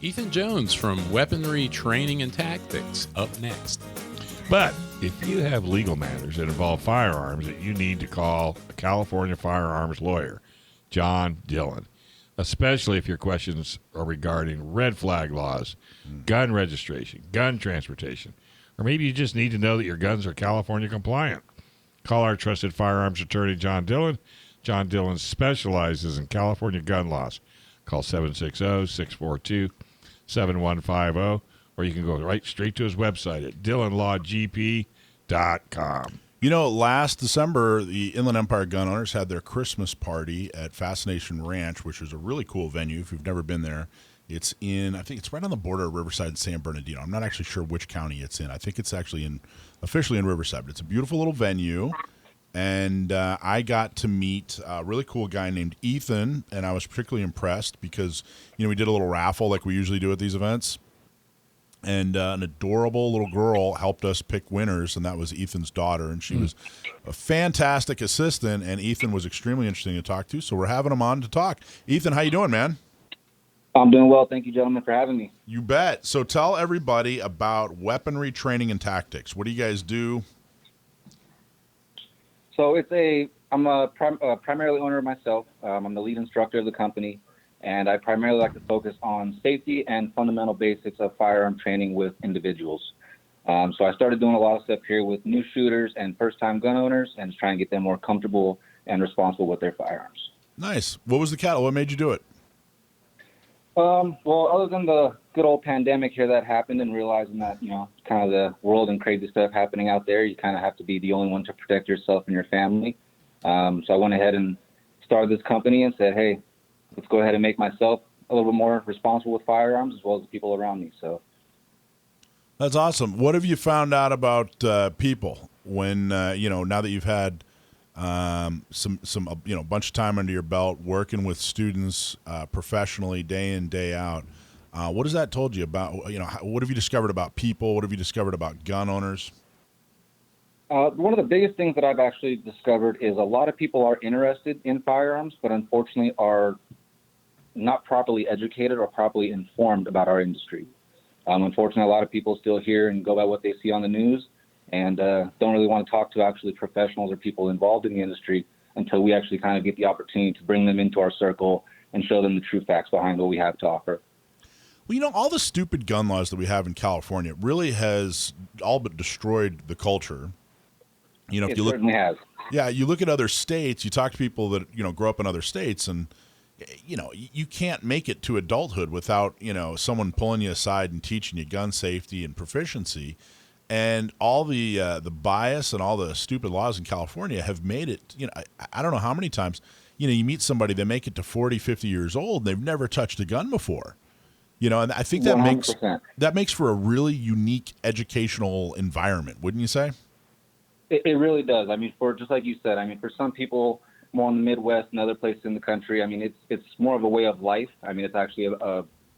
Ethan Jones from Weaponry Training and Tactics up next. But if you have legal matters that involve firearms, that you need to call a California firearms lawyer, John Dillon, especially if your questions are regarding red flag laws, gun registration, gun transportation, or maybe you just need to know that your guns are California compliant. Call our trusted firearms attorney, John Dillon. John Dillon specializes in California gun laws. Call 760-642-7150, or you can go right straight to his website at DillonLawGP.com. You know, last December, the Inland Empire gun owners had their Christmas party at Fascination Ranch, which is a really cool venue if you've never been there. It's in, I think it's right on the border of Riverside and San Bernardino. I'm not actually sure which county it's in. I think it's actually officially in Riverside, but it's a beautiful little venue. And I got to meet a really cool guy named Ethan, and I was particularly impressed because, you know, we did a little raffle like we usually do at these events. And an adorable little girl helped us pick winners, and that was Ethan's daughter. And she was a fantastic assistant, and Ethan was extremely interesting to talk to. So we're having him on to talk. Ethan, how you doing, man? I'm doing well. Thank you, gentlemen, for having me. You bet. So tell everybody about Weaponry Training and Tactics. What do you guys do? So I'm a primarily owner myself. I'm the lead instructor of the company, and I primarily like to focus on safety and fundamental basics of firearm training with individuals. So I started doing a lot of stuff here with new shooters and first-time gun owners, and just trying to get them more comfortable and responsible with their firearms. Nice. What was the catalyst? What made you do it? Well, other than the good old pandemic here that happened, and realizing that, you know, kind of the world and crazy stuff happening out there, you kind of have to be the only one to protect yourself and your family. So I went ahead and started this company and said, hey, let's go ahead and make myself a little bit more responsible with firearms as well as the people around me. So that's awesome. What have you found out about people when, now that you've had some bunch of time under your belt working with students professionally day in, day out? What has that told you about, what have you discovered about people? What have you discovered about gun owners? One of the biggest things that I've actually discovered is a lot of people are interested in firearms, but unfortunately are not properly educated or properly informed about our industry. Unfortunately, a lot of people still hear and go by what they see on the news, and don't really want to talk to actually professionals or people involved in the industry until we actually kind of get the opportunity to bring them into our circle and show them the true facts behind what we have to offer. Well, all the stupid gun laws that we have in California really has all but destroyed the culture. It certainly has. Yeah, you look at other states, you talk to people that, grow up in other states, and, you can't make it to adulthood without, someone pulling you aside and teaching you gun safety and proficiency. And all the bias and all the stupid laws in California have made it, I don't know how many times, you meet somebody, they make it to 40, 50 years old, they've never touched a gun before. And I think that 100%. makes for a really unique educational environment, wouldn't you say? It really does. I mean, just like you said, for some people more in the Midwest and other places in the country, it's more of a way of life. It's actually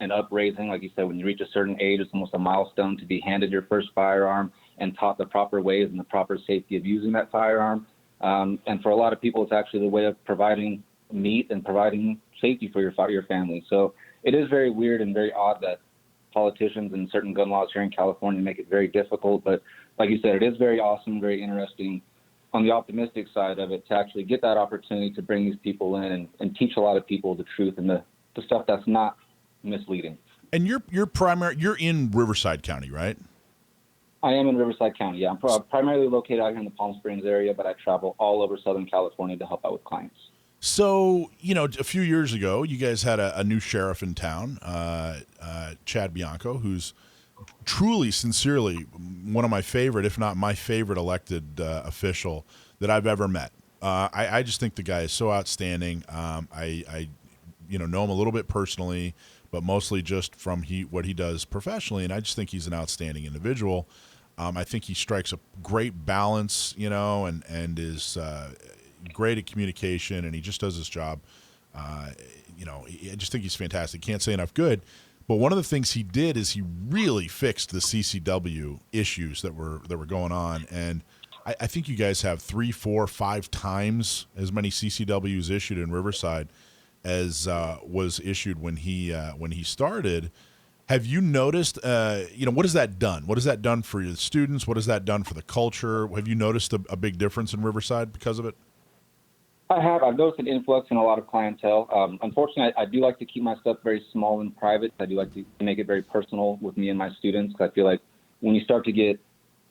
an upraising. Like you said, when you reach a certain age, it's almost a milestone to be handed your first firearm and taught the proper ways and the proper safety of using that firearm. And for a lot of people, it's actually the way of providing meat and providing safety for your family. So it is very weird and very odd that politicians and certain gun laws here in California make it very difficult. But like you said, it is very awesome, very interesting on the optimistic side of it to actually get that opportunity to bring these people in and teach a lot of people the truth and the stuff that's not misleading. And you're in Riverside County, right? I am in Riverside County, yeah. I'm primarily located out here in the Palm Springs area, but I travel all over Southern California to help out with clients. So, a few years ago, you guys had a new sheriff in town, Chad Bianco, who's truly, sincerely one of my favorite, if not my favorite elected official that I've ever met. I just think the guy is so outstanding. I know him a little bit personally, but mostly just from what he does professionally, and I just think he's an outstanding individual. I think he strikes a great balance, and is great at communication, and he just does his job. I just think he's fantastic. Can't say enough good. But one of the things he did is he really fixed the CCW issues that were going on, and I think you guys have 3, 4, 5 times as many CCWs issued in Riverside as was issued when he started. Have you noticed, what has that done? What has that done for your students? What has that done for the culture? Have you noticed a big difference in Riverside because of it? I have. I've noticed an influx in a lot of clientele. Unfortunately, I do like to keep my stuff very small and private. I do like to make it very personal with me and my students. I feel like when you start to get,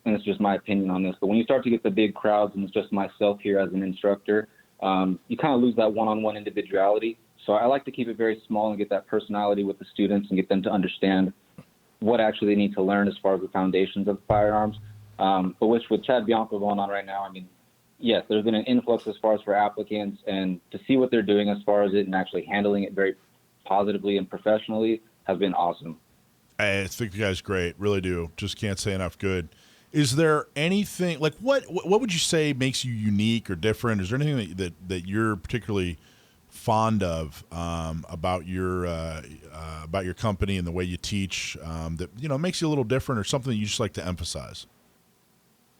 and it's just my opinion on this, but when you start to get the big crowds and it's just myself here as an instructor, you kind of lose that one-on-one individuality. So I like to keep it very small and get that personality with the students and get them to understand what actually they need to learn as far as the foundations of firearms. But with Chad Bianco going on right now, I mean, yes, there's been an influx as far as for applicants, and to see what they're doing as far as it and actually handling it very positively and professionally has been awesome. I think the guy's great, really do. Just can't say enough good. Is there anything like what would you say makes you unique or different? Is there anything that you're particularly fond of about your company and the way you teach that makes you a little different, or something that you just like to emphasize?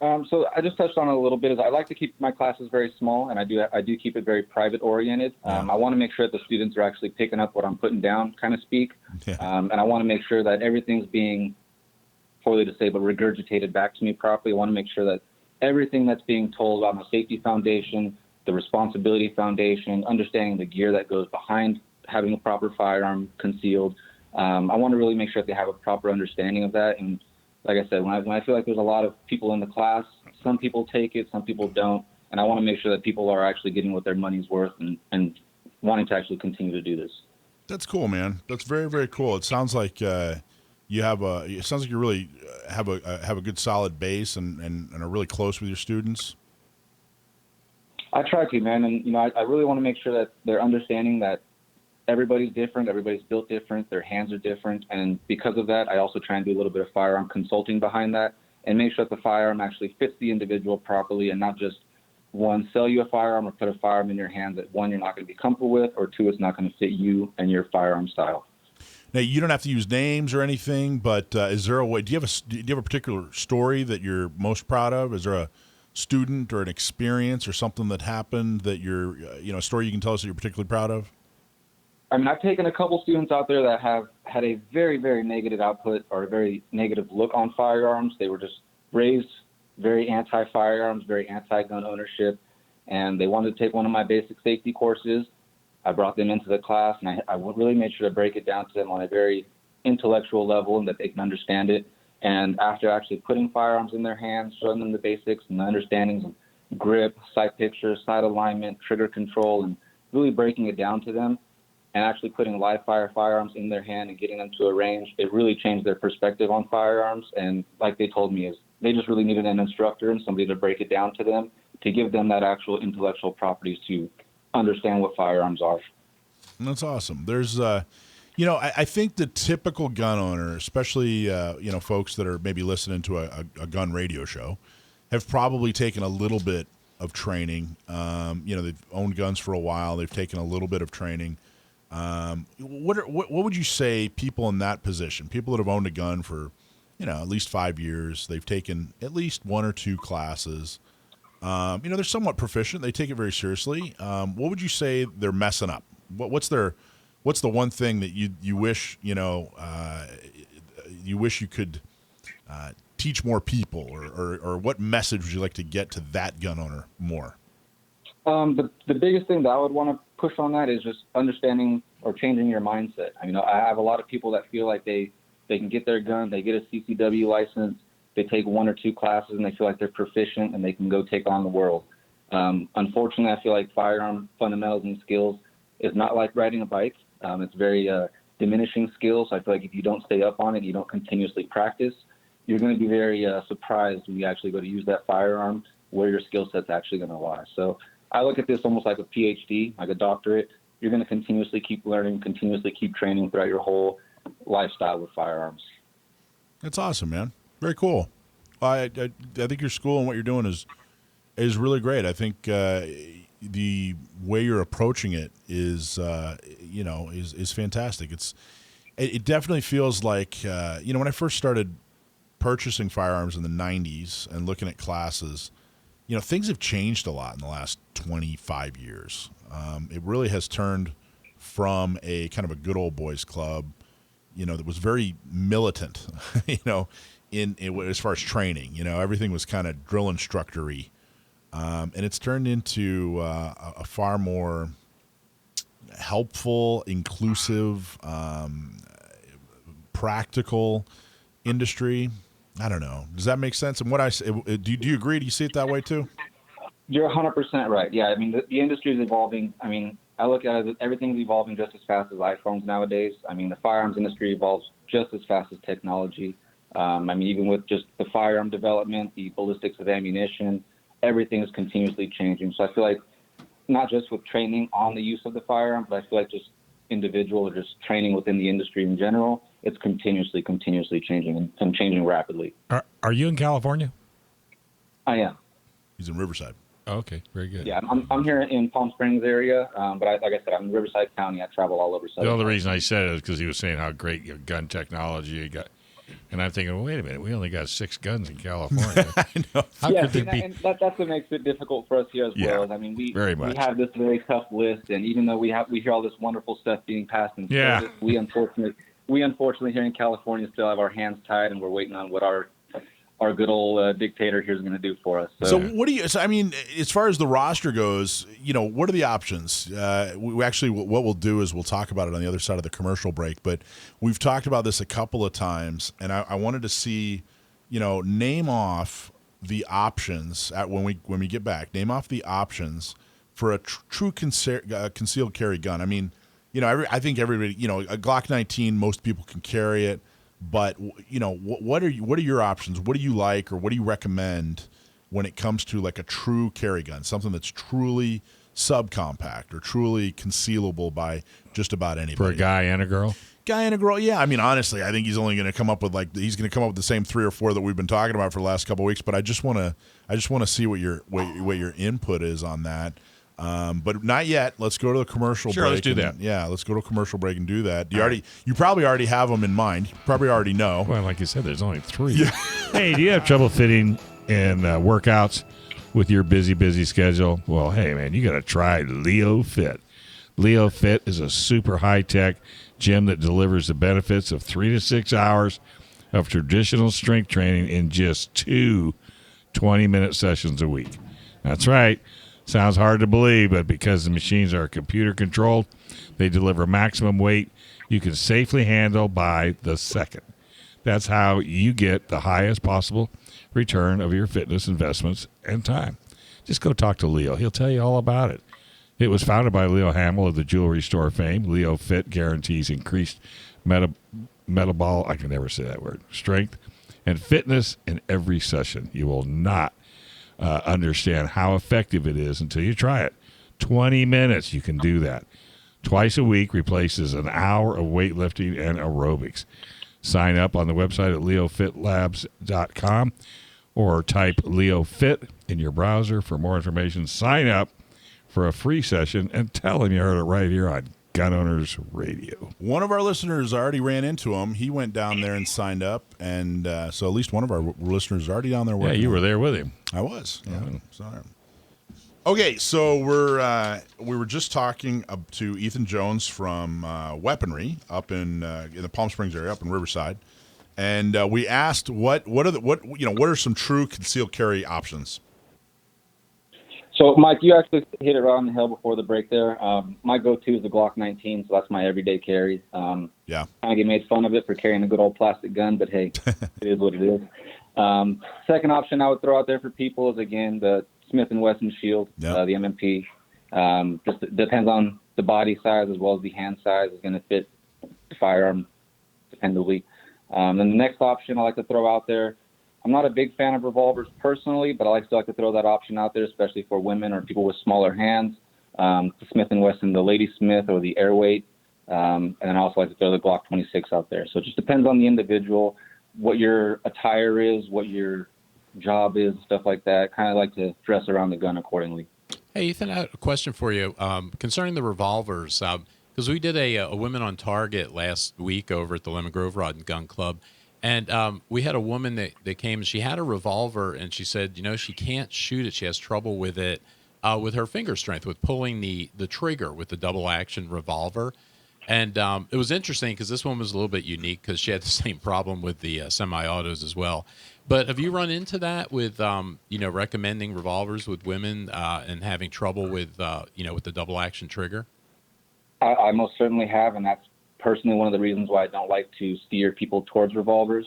So I just touched on it a little bit. I like to keep my classes very small, and I do keep it very private oriented. I want to make sure that the students are actually picking up what I'm putting down, kind of speak. Yeah. And I want to make sure that everything's being, poorly to say, but regurgitated back to me properly. I want to make sure that everything that's being told about the safety foundation, the responsibility foundation, understanding the gear that goes behind having a proper firearm concealed. I want to really make sure that they have a proper understanding of that. And like I said, when I feel like there's a lot of people in the class, some people take it, some people don't. And I want to make sure that people are actually getting what their money's worth and wanting to actually continue to do this. That's cool, man. That's very, very cool. It sounds like you really have a good solid base and are really close with your students. I try to, man. And, I really want to make sure that they're understanding that everybody's different. Everybody's built different. Their hands are different. And because of that, I also try and do a little bit of firearm consulting behind that and make sure that the firearm actually fits the individual properly and not just, one, sell you a firearm or put a firearm in your hands that, one, you're not going to be comfortable with, or two, it's not going to fit you and your firearm style. Now, you don't have to use names or anything, but is there a way? Do you have a particular story that you're most proud of? Is there a student or an experience or something that happened that you're, a story you can tell us that you're particularly proud of? I mean, I've taken a couple students out there that have had a very, very negative output or a very negative look on firearms. They were just raised very anti-firearms, very anti-gun ownership, and they wanted to take one of my basic safety courses. I brought them into the class, and I really made sure to break it down to them on a very intellectual level and that they can understand it. And after actually putting firearms in their hands, showing them the basics and the understandings of grip, sight picture, sight alignment, trigger control, and really breaking it down to them, and actually putting live fire firearms in their hand and getting them to a range, it really changed their perspective on firearms. And like they told me, is they just really needed an instructor and somebody to break it down to them, to give them that actual intellectual properties to understand what firearms are. That's awesome. There's, I think the typical gun owner, especially, folks that are maybe listening to a gun radio show, have probably taken a little bit of training. They've owned guns for a while. They've taken a little bit of training. What would you say people in that position, people that have owned a gun for, at least 5 years, they've taken at least one or two classes, they're somewhat proficient. They take it very seriously. What would you say they're messing up? What's the one thing that you wish, you wish you could teach more people, or what message would you like to get to that gun owner more? The biggest thing that I would want to push on that is just understanding or changing your mindset. I mean, I have a lot of people that feel like they can get their gun, they get a CCW license, they take one or two classes, and they feel like they're proficient and they can go take on the world. Unfortunately, I feel like firearm fundamentals and skills is not like riding a bike. It's very diminishing skills. I feel like if you don't stay up on it, you don't continuously practice, you're going to be very surprised when you actually go to use that firearm where your skill set's actually going to lie. So I look at this almost like a PhD, like a doctorate. You're going to continuously keep learning, continuously keep training throughout your whole lifestyle with firearms. That's awesome, man. Very cool. I think your school and what you're doing is really great. I think the way you're approaching it is fantastic. It definitely feels like when I first started purchasing firearms in the 90s and looking at classes, things have changed a lot in the last 25 years. It really has turned from a kind of a good old boys club that was very militant, in as far as training. Everything was kind of drill instructor-y. And it's turned into a far more helpful, inclusive, practical industry. I don't know. Does that make sense? And what I say, do you agree? Do you see it that way too? You're 100% right. Yeah, I mean, the industry is evolving. I mean, I look at it, everything's evolving just as fast as iPhones nowadays. I mean, the firearms industry evolves just as fast as technology. I mean, even with just the firearm development, the ballistics of ammunition, everything is continuously changing. So I feel like not just with training on the use of the firearm, but I feel like just individual or just training within the industry in general, it's continuously changing and changing rapidly. Are you in California? I am. He's in Riverside. Oh, okay, very good. Yeah, I'm here in Palm Springs area, but like I said, I'm in Riverside County. I travel all over. The only reason I said it is because he was saying how great your gun technology you got. And I'm thinking, well, wait a minute, we only got 6 guns in California. I know. How could there be? And that's what makes it difficult for us here as well. I mean, we have this very tough list, and even though we hear all this wonderful stuff being passed in service, we unfortunately here in California still have our hands tied, and we're waiting on what our good old dictator here is going to do for us. So what do you? So I mean, as far as the roster goes, what are the options? We actually, what we'll do is we'll talk about it on the other side of the commercial break. But we've talked about this a couple of times, and I wanted to see, name off the options when we get back. Name off the options for a true concealed carry gun. I mean, I think everybody, a Glock 19, most people can carry it. But what are your options? What do you like, or what do you recommend when it comes to like a true carry gun, something that's truly subcompact or truly concealable by just about anybody? For a guy and a girl? Guy and a girl, yeah. I mean, honestly, I think he's only going to come up with the same 3 or 4 that we've been talking about for the last couple of weeks. But I just want to see what your input is on that. But not yet. Let's go to the commercial break. Sure, let's do that. Yeah, let's go to a commercial break and do that. You probably already have them in mind. You probably already know. Well, like you said, there's only 3. Yeah. Hey, do you have trouble fitting in workouts with your busy schedule? Well, hey, man, you got to try Leo Fit. Leo Fit is a super high-tech gym that delivers the benefits of 3 to 6 hours of traditional strength training in just 2 20-minute sessions a week. That's right. Sounds hard to believe, but because the machines are computer controlled, they deliver maximum weight you can safely handle by the second. That's how you get the highest possible return of your fitness investments and time. Just go talk to Leo. He'll tell you all about it. It was founded by Leo Hamill of the jewelry store fame. Leo Fit guarantees increased metabolic, I can never say that word, strength and fitness in every session. You will not understand how effective it is until you try it. 20 minutes, you can do that. Twice a week replaces an hour of weightlifting and aerobics. Sign up on the website at leofitlabs.com or type LeoFit in your browser for more information. Sign up for a free session and tell them you heard it right here on Gun Owners Radio. One of our listeners already ran into him. He went down there and signed up, and so at least one of our listeners is already down there working. Yeah, you were there with him. I was. Yeah. Sorry. Okay, so we were just talking to Ethan Jones from Weaponry up in the Palm Springs area, up in Riverside, and we asked what are some true concealed carry options. So, Mike, you actually hit it right on the head before the break there. My go-to is the Glock 19, so that's my everyday carry. Yeah. I get made fun of it for carrying a good old plastic gun, but hey, it is what it is. Second option I would throw out there for people is, again, the Smith & Wesson Shield, the MMP. Just depends on the body size as well as the hand size is going to fit the firearm dependably. Then the next option I like to throw out there, I'm not a big fan of revolvers personally, but I still like to throw that option out there, especially for women or people with smaller hands. The Smith & Wesson, the Lady Smith or the Airweight. And then I also like to throw the Glock 26 out there. So it just depends on the individual, what your attire is, what your job is, stuff like that. Kind of like to dress around the gun accordingly. Hey, Ethan, I have a question for you concerning the revolvers. Because we did a Women on Target last week over at the Lemon Grove Rod and Gun Club. And we had a woman that came, and she had a revolver, and she said, she can't shoot it. She has trouble with it, with her finger strength, with pulling the trigger with the double-action revolver. And it was interesting because this one was a little bit unique because she had the same problem with the semi-autos as well. But have you run into that with, recommending revolvers with women and having trouble with, with the double action trigger? I most certainly have, and that's personally one of the reasons why I don't like to steer people towards revolvers.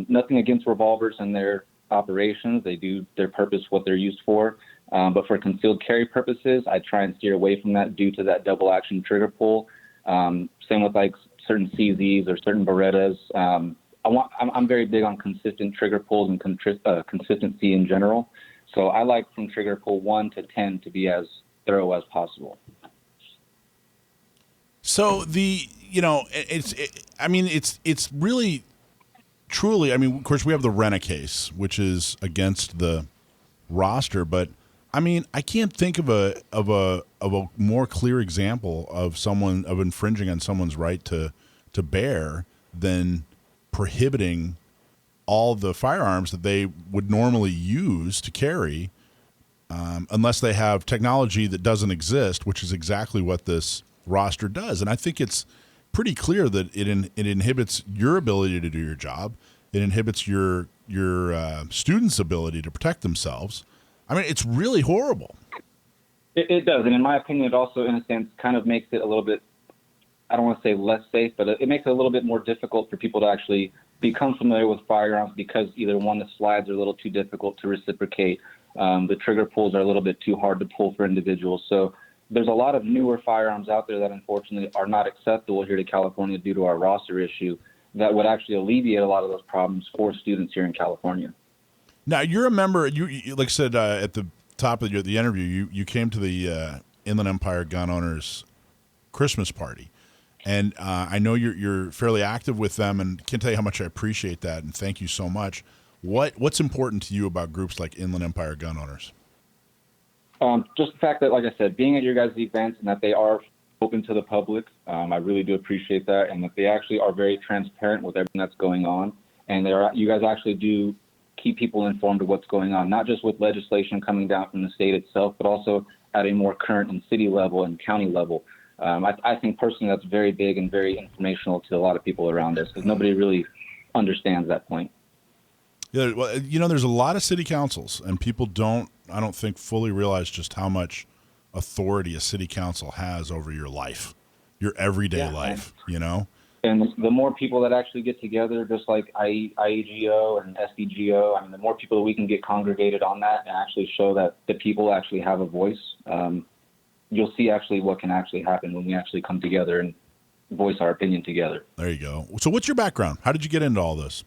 Nothing against revolvers and their operations. They do their purpose, what they're used for. But for concealed carry purposes, I try and steer away from that due to that double action trigger pull. Same with like certain CZs or certain Berettas. I'm very big on consistent trigger pulls and consistency in general. So I like from trigger pull 1 to 10 to be as thorough as possible. So it's really, truly, I mean, of course we have the Rena case, which is against the roster, but I mean, I can't think of a more clear example of infringing on someone's right to bear than prohibiting all the firearms that they would normally use to carry, unless they have technology that doesn't exist, which is exactly what this roster does. And I think it's pretty clear that it inhibits your ability to do your job. It inhibits your students' ability to protect themselves. I mean, it's really horrible. It does. And in my opinion, it also, in a sense, kind of makes it a little bit, I don't want to say less safe, but it makes it a little bit more difficult for people to actually become familiar with firearms because either one, the slides are a little too difficult to reciprocate. The trigger pulls are a little bit too hard to pull for individuals. So there's a lot of newer firearms out there that unfortunately are not acceptable here to California due to our roster issue that would actually alleviate a lot of those problems for students here in California. Now, you're a member, you like I said at the top of the interview, you came to the Inland Empire Gun Owners Christmas party. And I know you're fairly active with them, and can't tell you how much I appreciate that, and thank you so much. What's important to you about groups like Inland Empire Gun Owners? Just the fact that, like I said, being at your guys' events and that they are open to the public, I really do appreciate that, and that they actually are very transparent with everything that's going on. And you guys actually do keep people informed of what's going on, not just with legislation coming down from the state itself, but also at a more current and city level and county level. I think personally that's very big and very informational to a lot of people around us because nobody really understands that point. Yeah, well, there's a lot of city councils, and people I don't think, fully realize just how much authority a city council has over your life, your everyday life, And the more people that actually get together, just like IEGO and SDCGO, I mean, the more people that we can get congregated on that and actually show that the people actually have a voice, you'll see actually what can actually happen when we actually come together and voice our opinion together. There you go. So what's your background? How did you get into all this?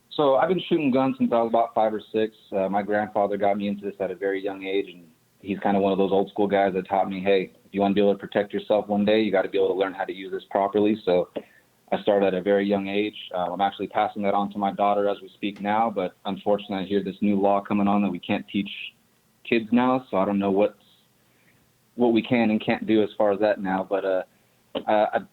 So I've been shooting guns since I was about 5 or 6. My grandfather got me into this at a very young age, and he's kind of one of those old school guys that taught me, hey, if you want to be able to protect yourself one day, you got to be able to learn how to use this properly. So I started at a very young age. I'm actually passing that on to my daughter as we speak now, but unfortunately I hear this new law coming on that we can't teach kids now, so I don't know what we can and can't do as far as that now. But I've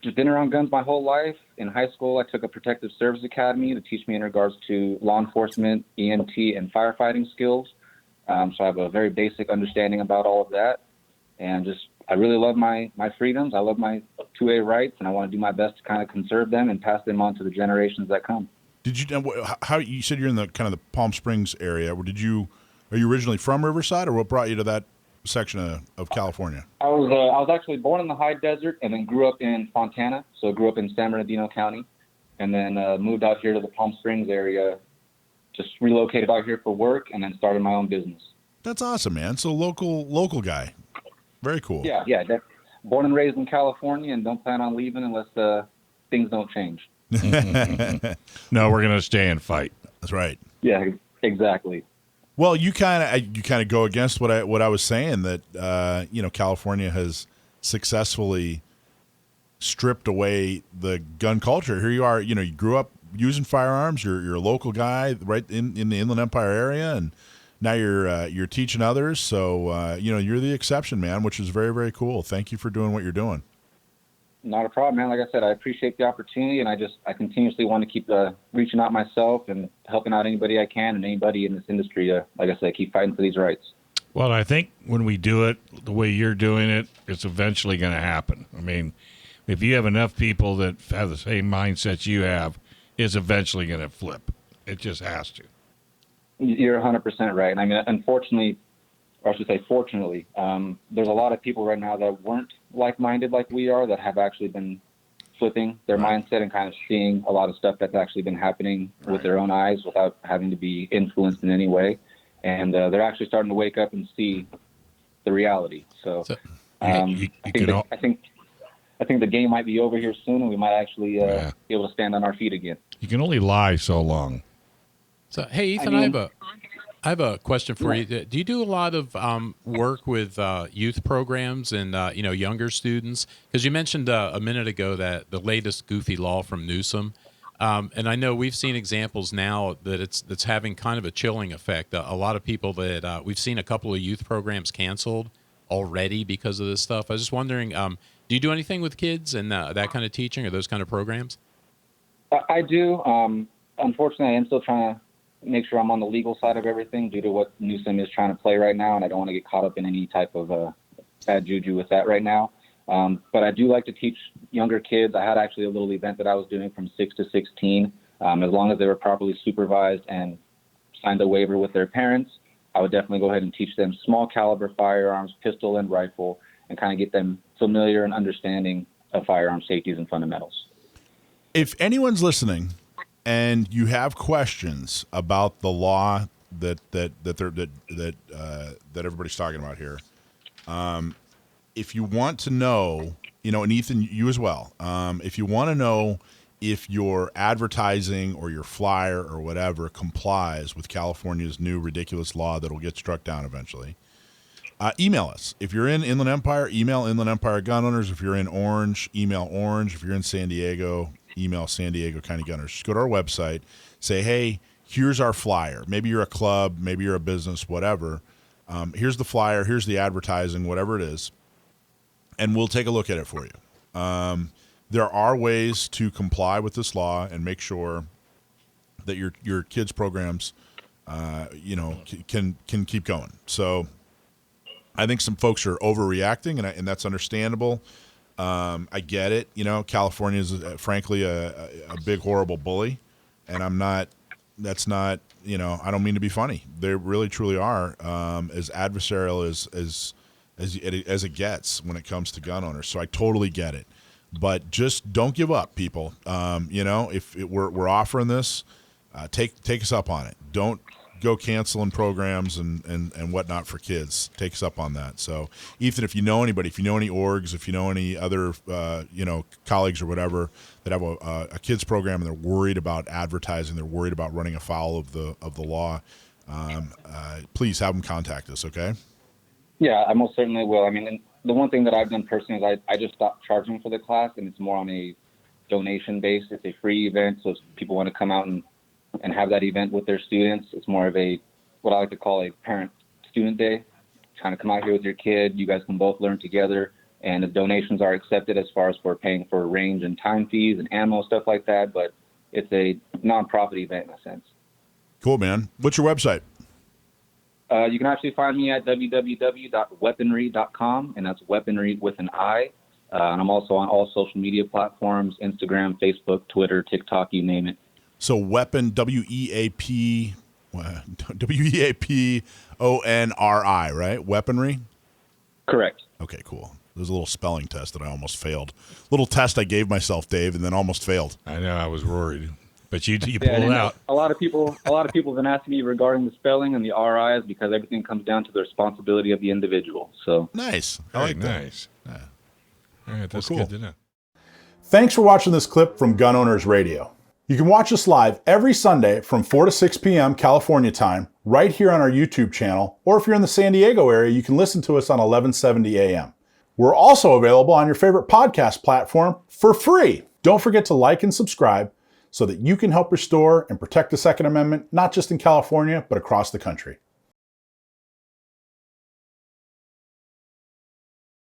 just been around guns my whole life. In high school, I took a protective service academy to teach me in regards to law enforcement, EMT, and firefighting skills. So I have a very basic understanding about all of that. And I really love my freedoms. I love my 2A rights, and I want to do my best to kind of conserve them and pass them on to the generations that come. Did you, how you said you're in the kind of the Palm Springs area, are you originally from Riverside, or what brought you to that section of California? I was actually born in the high desert and then grew up in Fontana. So I grew up in San Bernardino County, and then moved out here to the Palm Springs area, just relocated out here for work, and then started my own business. That's awesome, man. So local guy. Very cool. Yeah. Born and raised in California, and don't plan on leaving unless things don't change. No, we're going to stay and fight. That's right. Yeah, exactly. Well, you kind of go against what I was saying, that California has successfully stripped away the gun culture. Here you are, you grew up using firearms. You're a local guy right in the Inland Empire area, and now you're teaching others. So you're the exception, man, which is very, very cool. Thank you for doing what you're doing. Not a problem, man. Like I said, I appreciate the opportunity, and I continuously want to keep reaching out myself and helping out anybody I can and anybody in this industry. Like I said, keep fighting for these rights. Well, I think when we do it the way you're doing it, it's eventually going to happen. I mean, if you have enough people that have the same mindset you have, it's eventually going to flip. It just has to. You're 100% right. I mean, unfortunately, or I should say fortunately, there's a lot of people right now that weren't like-minded like we are that have actually been flipping their mindset and kind of seeing a lot of stuff that's actually been happening with their own eyes without having to be influenced in any way. And they're actually starting to wake up and see the reality. So I think the game might be over here soon, and we might actually be able to stand on our feet again. You can only lie so long. So, hey, Ethan, I have a question for you. Do you do a lot of work with youth programs and younger students? Because you mentioned a minute ago that the latest goofy law from Newsom, and I know we've seen examples now that it's having kind of a chilling effect. A lot of people that we've seen a couple of youth programs canceled already because of this stuff. I was just wondering, do you do anything with kids and that kind of teaching or those kind of programs? I do. Unfortunately, I am still trying to make sure I'm on the legal side of everything due to what Newsom is trying to play right now, and I don't want to get caught up in any type of bad juju with that right now. But I do like to teach younger kids. I had actually a little event that I was doing from 6 to 16. As long as they were properly supervised and signed a waiver with their parents, I would definitely go ahead and teach them small caliber firearms, pistol and rifle, and kind of get them familiar and understanding of firearm safeties and fundamentals. If anyone's listening and you have questions about the law that everybody's talking about here, if you want to know, and Ethan, you as well, if you want to know if your advertising or your flyer or whatever complies with California's new ridiculous law that will get struck down eventually, email us. If you're in Inland Empire, email Inland Empire Gun Owners. If you're in Orange, email Orange. If you're in San Diego, email San Diego County Gunners. Just go to our website, say, hey, here's our flyer. Maybe you're a club, maybe you're a business, whatever. Here's the flyer, here's the advertising, whatever it is, and we'll take a look at it for you. There are ways to comply with this law and make sure that your kids' programs, can keep going. So I think some folks are overreacting, and that's understandable. I get it. California is frankly a big, horrible bully, and that's not, I don't mean to be funny. They really, truly are as adversarial as it gets when it comes to gun owners. So I totally get it, but just don't give up, people. If we're offering this, take us up on it. Don't go canceling programs and whatnot for kids. Take us up on that. So, Ethan, if you know anybody, if you know any orgs, if you know any other, colleagues or whatever that have a kids program and they're worried about advertising, they're worried about running afoul of the law, please have them contact us. Okay. Yeah, I most certainly will. I mean, and the one thing that I've done personally is I just stopped charging for the class, and it's more on a donation base. It's a free event, so if people want to come out and have that event with their students, it's more of what I like to call a parent-student day. Kind of come out here with your kid. You guys can both learn together, and the donations are accepted as far as for paying for range and time fees and ammo, stuff like that, but it's a nonprofit event in a sense. Cool, man. What's your website? You can actually find me at www.weaponri.com, and that's weaponry with an I. And I'm also on all social media platforms, Instagram, Facebook, Twitter, TikTok, you name it. So weapon, WEAPONRI, right? Weaponry? Correct. Okay, cool. There's a little spelling test that I almost failed. Little test I gave myself, Dave, and then almost failed. I know, I was worried. But you pulled it out. A lot of people have been asking me regarding the spelling and the RIs because everything comes down to the responsibility of the individual. So nice. I like that. Nice. Yeah. All right, that's cool. Good to know. Thanks for watching this clip from Gun Owners Radio. You can watch us live every Sunday from 4 to 6 p.m. California time, right here on our YouTube channel, or if you're in the San Diego area, you can listen to us on 1170 a.m. We're also available on your favorite podcast platform for free. Don't forget to like and subscribe so that you can help restore and protect the Second Amendment, not just in California, but across the country.